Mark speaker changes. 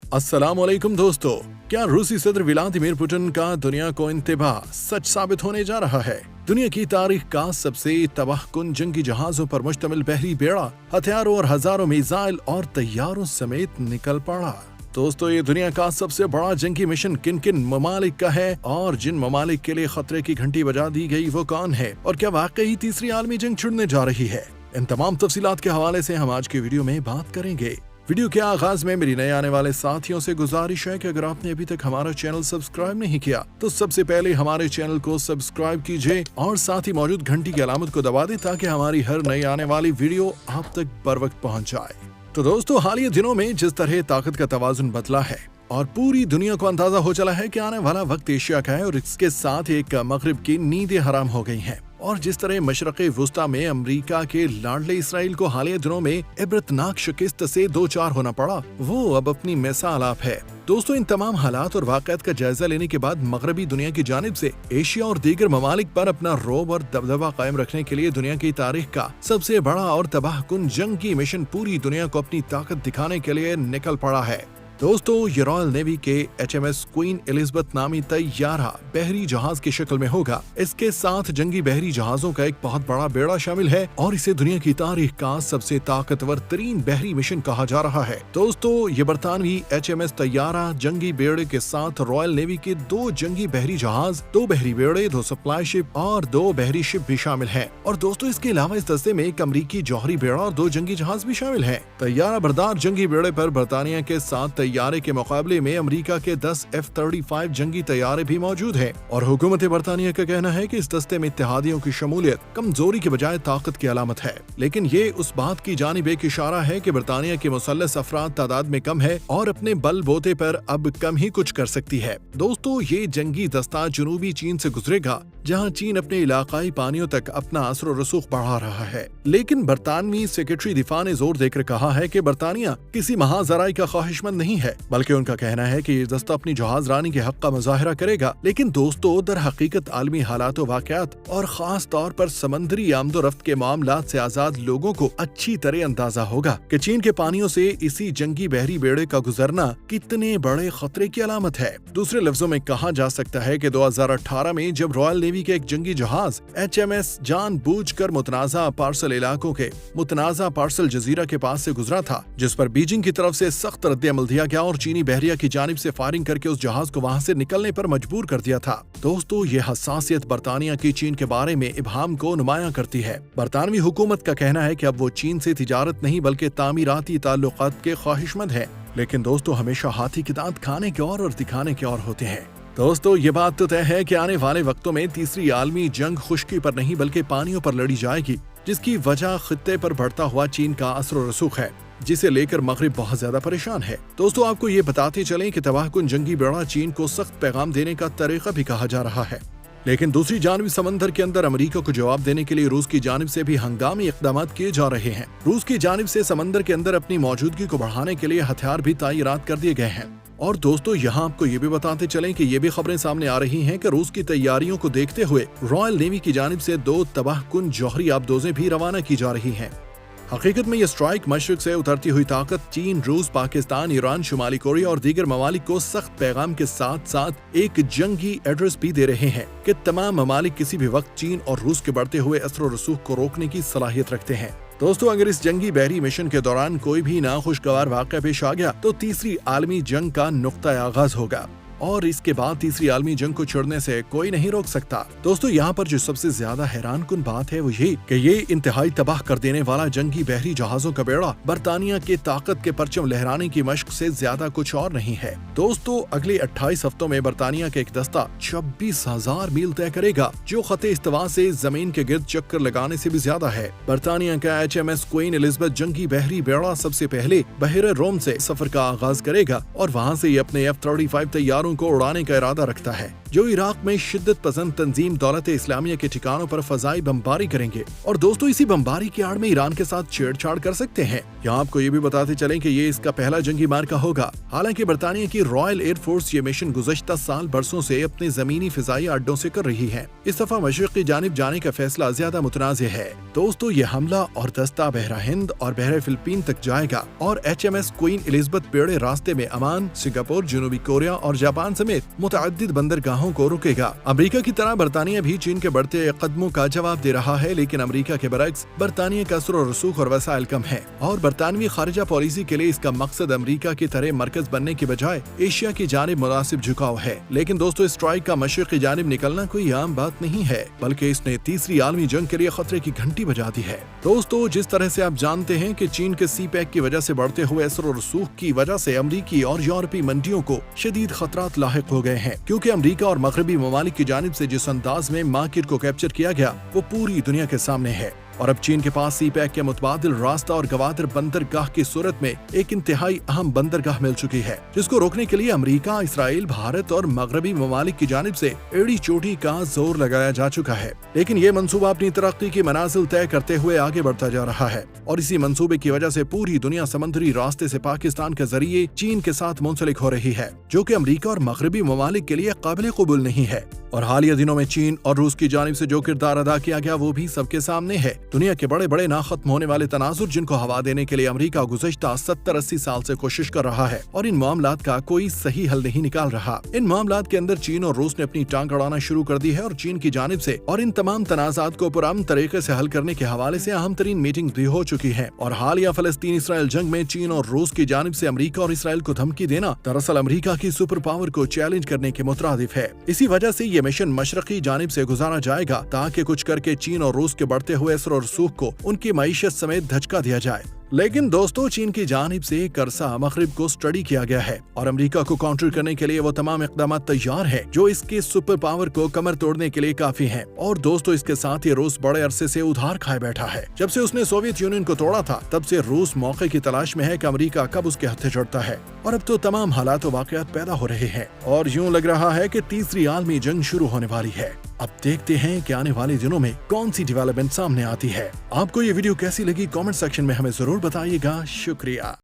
Speaker 1: अस्सलाम वालेकुम दोस्तों, क्या रूसी सदर व्लादिमीर पुतिन का दुनिया को इंतबाह सच साबित होने जा रहा है। दुनिया की तारीख का सबसे तबाहकुन जंगी जहाजों पर मुश्तमिल बहरी बेड़ा हथियारों और हजारों मिसाइल और तैयारों समेत निकल पड़ा। दोस्तों, ये दुनिया का सबसे बड़ा जंगी मिशन किन किन ममालिक का है और जिन ममालिक के लिए खतरे की घंटी बजा दी गई वो कौन है और क्या वाकई तीसरी आलमी जंग छिड़ने जा रही है। इन तमाम तफसीलात के हवाले से हम आज की वीडियो में बात करेंगे। वीडियो के आगाज में मेरी नए आने वाले साथियों से गुजारिश है कि अगर आपने अभी तक हमारा चैनल सब्सक्राइब नहीं किया तो सबसे पहले हमारे चैनल को सब्सक्राइब कीजिए और साथ ही मौजूद घंटी की अलामत को दबा दें ताकि हमारी हर नई आने वाली वीडियो आप तक बर वक्त पहुंच जाए। तो दोस्तों, हालिया दिनों में जिस तरह ताकत का तवाजुन बदला है और पूरी दुनिया को अंदाजा हो चला है कि आने वाला वक्त एशिया का है और इसके साथ एक मगरिब की नींदें हराम हो गई हैं। और जिस तरह मशरक़े वुस्ता में अमेरिका के लाडले इसराइल को हालिया दिनों में इबरतनाक शिकस्त से दो चार होना पड़ा, वो अब अपनी मिसाल आप है। दोस्तों, इन तमाम हालात और वाक़यात का जायजा लेने के बाद मगरबी दुनिया की जानिब से एशिया और दीगर ममालिक पर अपना रोब और दबदबा कायम रखने के लिए दुनिया की तारीख का सबसे बड़ा और तबाहकुन जंगी मिशन पूरी दुनिया को अपनी ताकत दिखाने के लिए निकल पड़ा है। दोस्तों, ये रॉयल नेवी के HMS क्वीन एलिजाबेथ नामी तैयारा बहरी जहाज की शक्ल में होगा। इसके साथ जंगी बहरी जहाजों का एक बहुत बड़ा बेड़ा शामिल है और इसे दुनिया की तारीख का सबसे ताकतवर तरीन बहरी मिशन कहा जा रहा है। दोस्तों, ये बरतानवी HMS तैयारा जंगी बेड़े के साथ रॉयल नेवी के 2 जंगी बहरी जहाज, 2 बहरी बेड़े, 2 सप्लाई शिप और 2 बहरी शिप भी शामिल है। और दोस्तों, इसके अलावा इस दस्ते में एक अमरीकी जौहरी बेड़ा और 2 जंगी जहाज भी शामिल है। तैयारा बरदार जंगी बेड़े पर बरतानिया के साथ तैयारे के मुकाबले में अमेरिका के 10 F-35 जंगी तैयारे भी मौजूद हैं और हुकूमत बरतानिया का कहना है कि इस दस्ते में इत्तेहादियों की शमूलियत कमजोरी के बजाय ताकत की अलामत है। लेकिन ये उस बात की जानिब एक इशारा है कि बरतानिया के मुसल्लस अफराद तादाद में कम है और अपने बल बोते पर अब कम ही कुछ कर सकती है। दोस्तों, ये जंगी दस्ता जनूबी चीन से गुजरेगा जहां चीन अपने इलाकाई पानियों तक अपना असर और रसूख बढ़ा रहा है। लेकिन बरतानवी सेक्रेटरी दिफा ने जोर देकर कहा है कि बरतानिया किसी महाजराई का ख्वाहिशमंद नहीं है, बल्कि उनका कहना है कि ये दस्ता अपनी जहाज रानी के हक का मुजाहरा करेगा। लेकिन दोस्तों, दर हकीकत आलमी हालात वाक़यात और खास तौर पर समंदरी आमदोरफ्त के मामलात से आजाद लोगों को अच्छी तरह अंदाजा होगा कि चीन के पानियों से इसी जंगी बहरी बेड़े का गुजरना कितने बड़े खतरे की अलामत है। दूसरे लफ्जों में कहा जा सकता है कि 2018 में जब रॉयल नेवी के एक जंगी जहाज HMS जानबूझकर मुतनाज़ा पार्सल इलाकों के मुतनाज़ा पार्सल जजीरा के पास से गुजरा था, जिस पर बीजिंग की तरफ से सख्त रद्द-ए-अमल दिया गया और चीनी बहरिया की जानिब से फायरिंग करके उस जहाज को वहां से निकलने पर मजबूर कर दिया था। दोस्तों, ये हसासियत बरतानिया की चीन के बारे में इब्हाम को नुमायां करती है। बरतानवी हुकूमत का कहना है कि अब वो चीन से तिजारत नहीं बल्कि तामीराती ताल्लुकात के ख्वाहिशमंद है। लेकिन दोस्तों, हमेशा हाथी के दांत खाने के और दिखाने के और होते हैं। दोस्तों, ये बात तो तय है कि आने वाले वक्तों में तीसरी आलमी जंग खुश्की पर नहीं बल्कि पानियों पर लड़ी जाएगी, जिसकी वजह खित्ते पर बढ़ता हुआ चीन का असर और रसूख है, जिसे लेकर मगरिब बहुत ज्यादा परेशान है। दोस्तों, आपको ये बताते चलें कि तबाहकुन जंगी बेड़ा चीन को सख्त पैगाम देने का तरीका भी कहा जा रहा है। लेकिन दूसरी जानिब समंदर के अंदर अमेरिका को जवाब देने के लिए रूस की जानिब से भी हंगामी इक़दाम किए जा रहे हैं। रूस की जानिब से समंदर के अंदर अपनी मौजूदगी को बढ़ाने के लिए हथियार भी तैयार कर दिए गए हैं। और दोस्तों, यहाँ आपको ये भी बताते चलें कि ये भी खबरें सामने आ रही हैं कि रूस की तैयारियों को देखते हुए रॉयल नेवी की जानिब से 2 तबाहकुन जौहरी आबदोजें भी रवाना की जा रही हैं। हकीकत में ये स्ट्राइक मशरिक से उतरती हुई ताकत चीन, रूस, पाकिस्तान, ईरान, शुमाली कोरिया और दीगर ममालिक को सख्त पैगाम के साथ साथ एक जंगी एड्रेस भी दे रहे हैं कि तमाम ममालिक किसी भी वक्त चीन और रूस के बढ़ते हुए असर और रसूख को रोकने की सलाहियत रखते हैं। दोस्तों, अगर इस जंगी बहरी मिशन के दौरान कोई भी नाखुशगवार वाक़या पेश आ गया तो तीसरी आलमी जंग का नुक्ता आगाज होगा और इसके बाद तीसरी आलमी जंग को छिड़ने से कोई नहीं रोक सकता। दोस्तों, यहाँ पर जो सबसे ज्यादा हैरान कुन बात है वो ये कि ये इंतहाई तबाह कर देने वाला जंगी बहरी जहाजों का बेड़ा बरतानिया के ताकत के परचम लहराने की मशक से ज्यादा कुछ और नहीं है। दोस्तों, अगले 28 हफ्तों में बरतानिया का एक दस्ता 26,000 मील तय करेगा, जो खते इस्तवा से जमीन के गिर्द चक्कर लगाने से भी ज्यादा है। बरतानिया का HMS क्वीन एलिजाबेथ जंगी बहरी बेड़ा सबसे पहले बहरे रोम से सफर का आगाज करेगा और वहाँ से ये अपने F-35 तैयारों को उड़ाने का इरादा रखता है। जो इराक में शिद्दत पसंद तंजीम दौलत इस्लामिया के ठिकानों पर फजाई बमबारी करेंगे और दोस्तों इसी बमबारी की आड़ में ईरान के साथ छेड़छाड़ कर सकते हैं। यहाँ आपको ये भी बताते चलें कि ये इसका पहला जंगी मार्का होगा। हालांकि बरतानिया की रॉयल एयर फोर्स ये मिशन गुज़श्ता साल बरसों से अपने जमीनी फिजाई अड्डों से कर रही है। इस दफा मशरिक की जानिब जाने का फैसला ज्यादा मुतनाज़ है। दोस्तों ये हमला और दस्ता बहरा हिंद और बहरे फिलिपीन तक जाएगा और HMS क्वीन एलिजाबेथ बेड़े रास्ते में अमान, सिंगापुर, जनूबी कोरिया और जापान समेत मुतअद्दिद बंदरगाहों को रुकेगा। अमेरिका की तरह बरतानिया भी चीन के बढ़ते कदमों का जवाब दे रहा है, लेकिन अमेरिका के बरक्स बरतानिया का असर और रसूख और वसाइल कम है और बरतानवी खारिजा पॉलिसी के लिए इसका मकसद अमेरिका की तरह मरकज बनने के बजाय एशिया की जानिब मुनासिब झुकाव है। लेकिन दोस्तों स्ट्राइक का मशरिक की जानिब निकलना कोई आम बात नहीं है, बल्कि इसने तीसरी आलमी जंग के लिए खतरे की घंटी बजा दी है। दोस्तों जिस तरह से आप जानते हैं कि चीन के CPEC की वजह से बढ़ते हुए असर और रसूख की वजह से अमरीकी और यूरोपीय मंडियों को शदीद खतरात लाहिक हो गए हैं, क्योंकि अमरीका और मगरबी ममालिक की जानिब से जिस अंदाज में मार्केट को कैप्चर किया गया वो पूरी दुनिया के सामने है। और अब चीन के पास CPEC के मुतबादिल रास्ता और गवादर बंदरगाह की सूरत में एक इंतहाई अहम बंदरगाह मिल चुकी है, जिसको रोकने के लिए अमेरिका, इसराइल, भारत और मगरबी ममालिक की जानिब से एड़ी चोटी का जोर लगाया जा चुका है। लेकिन ये मंसूबा अपनी तरक्की की मनाजिल तय करते हुए आगे बढ़ता जा रहा है और इसी मंसूबे की वजह से पूरी दुनिया समंदरी रास्ते से पाकिस्तान के जरिए चीन के साथ मुंसलिक हो रही है, जो कि अमेरिका और मगरबी ममालिक के लिए काबिल कबूल नहीं है। और हालिया दिनों में चीन और रूस की जानिब से जो किरदार अदा किया गया वो भी सबके सामने है। दुनिया के बड़े बड़े ना खत्म होने वाले तनाजुर जिनको हवा देने के लिए अमेरिका गुज़श्ता 70-80 साल से कोशिश कर रहा है और इन मामलात का कोई सही हल नहीं निकाल रहा। इन मामलात के अंदर चीन और रूस ने अपनी टांग अड़ाना शुरू कर दी है और चीन की जानिब से और इन तमाम तनाज़ात को पुरअमन तरीके से हल करने के हवाले से अहम तरीन मीटिंग भी हो चुकी है। और हालिया फलस्तीन इसराइल जंग में चीन और रूस की जानिब से अमेरिका और इसराइल को धमकी देना दरअसल अमेरिका की सुपर पावर को चैलेंज करने के मुतरादिफ है। इसी वजह से ये मिशन मशरकी जानिब से गुजारा जाएगा ताकि कुछ करके चीन और रूस के बढ़ते हुए असर और रसूख को उनकी मईशत समेत धचका दिया जाए। लेकिन दोस्तों चीन की जानिब से एक अरसा मगरिब को स्टडी किया गया है और अमेरिका को काउंटर करने के लिए वो तमाम इक़दाम तैयार है जो इसके सुपर पावर को कमर तोड़ने के लिए काफी हैं। और दोस्तों इसके साथ ही रूस बड़े अरसे से उधार खाए बैठा है। जब से उसने सोवियत यूनियन को तोड़ा था तब से रूस मौके की तलाश में है कि अमेरिका कब उसके हत्थे चढ़ता है और अब तो तमाम हालात व वाक़यात पैदा हो रहे हैं और यूं लग रहा है कि तीसरी आलमी जंग शुरू होने वाली है। अब देखते हैं कि आने वाले दिनों में कौन सी डेवलपमेंट सामने आती है। आपको ये वीडियो कैसी लगी कमेंट सेक्शन में हमें जरूर बताइएगा। शुक्रिया।